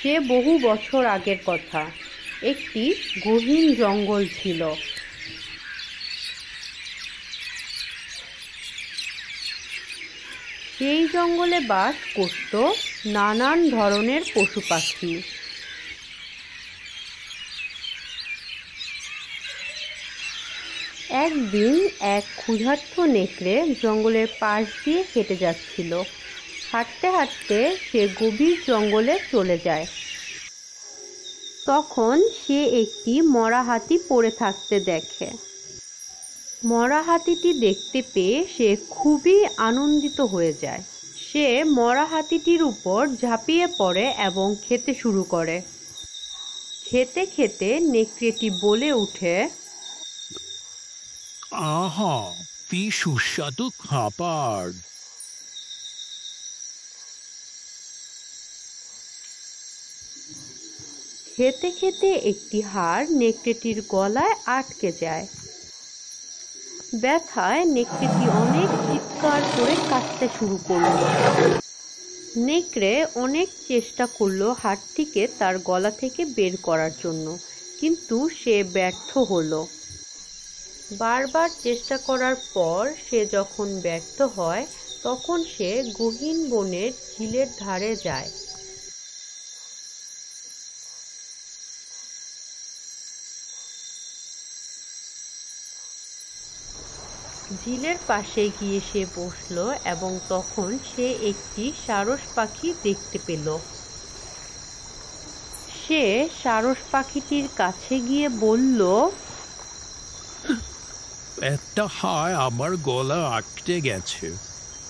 সে বহু বছর আগের কথা। একটি গহীন জঙ্গল ছিল। সেই জঙ্গলে বাস করত নানান ধরনের পশু পাখি। একদিন এক ক্ষুধার্ত নেকড়ে জঙ্গলের পাশ দিয়ে হেঁটে যাচ্ছিল। হাঁটতে হাঁটতে সে গভীর জঙ্গলে চলে যায়। তখন সে একটি মরা হাতি পড়ে থাকতে দেখে। মরা হাতিটি দেখতে পেয়ে সে খুবই আনন্দিত হয়ে যায়। সে মরা হাতিটির উপর ঝাঁপিয়ে পড়ে এবং খেতে শুরু করে। খেতে খেতে নেকড়েটি বলে ওঠে, আহা, কি সুস্বাদু খাবার! খেতে খেতে একটি হাড় নেকড়েটির গলায় আটকে যায়। ব্যথায় নেকড়েটি অনেক চিৎকার করে কাঁদতে শুরু করল। নেকড়ে অনেক চেষ্টা করলো হাড়টিকে তার গলা থেকে বের করার জন্য, কিন্তু সে ব্যর্থ হলো। বারবার চেষ্টা করার পর সে যখন ব্যর্থ হয়, তখন সে গহীন বনের ঝিলের ধারে যায়। ঝিলের পাশে গিয়ে সে বসল এবং তখন সে একটি সারস পাখি দেখতে পেল। সে সারস পাখিটির কাছে গিয়ে বলল, একটা হাড় আমার গলা আটকে গেছে।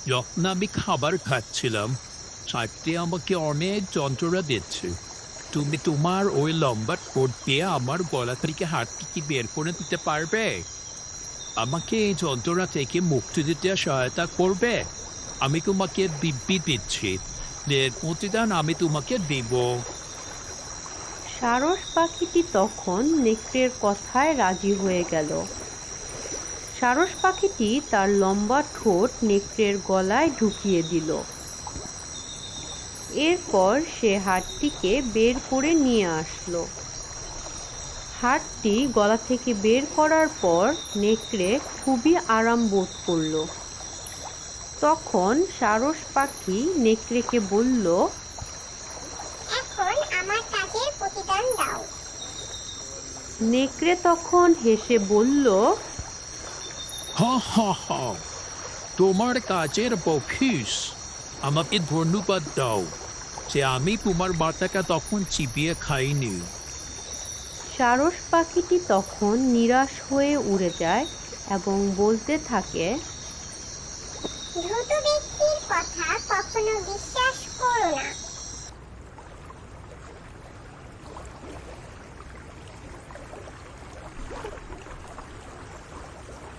যখন আমি খাবার খাচ্ছিলাম, হাড়টি আমাকে অনেক যন্ত্রণা দিচ্ছে। তুমি তোমার ওই লম্বা ঠোঁট দিয়ে আমার গলা থেকে হাড়টিকে বের করে দিতে পারবে? আমাকে এই যন্ত্রণা থেকে মুক্তি দিতে সহায়তা করবে? আমি তোমাকে দিব্যি দিচ্ছি যে প্রতিদান আমি তোমাকে দেব। সারস পাখিটি তখন নেকড়ের কথায় রাজি হয়ে গেল। সারস পাখিটি তার লম্বা ঠোঁট নেকড়ের গলায় ঢুকিয়ে দিল। এরপর সে হাড়টিকে বের করে নিয়ে আসলো। হাড়টি গলা থেকে বের করার পর নেকড়ে খুবই আরাম বোধ করল। তখন সারস পাখি নেকড়েকে বলল, এখন আমার কাজের প্রতিদান দাও। নেকড়ে তখন হেসে বলল, হা হা হা, তোমার কাজের বখিস আমাকে ধন্যবাদ দাও যে আমি তোমার মাথাটা তখন চিবিয়ে খাইনি। সারস পাখিটি তখন নিরাশ হয়ে উড়ে যায় এবং বলতে থাকে, দ্রুত ব্যক্তির কথা কখনো বিশ্বাস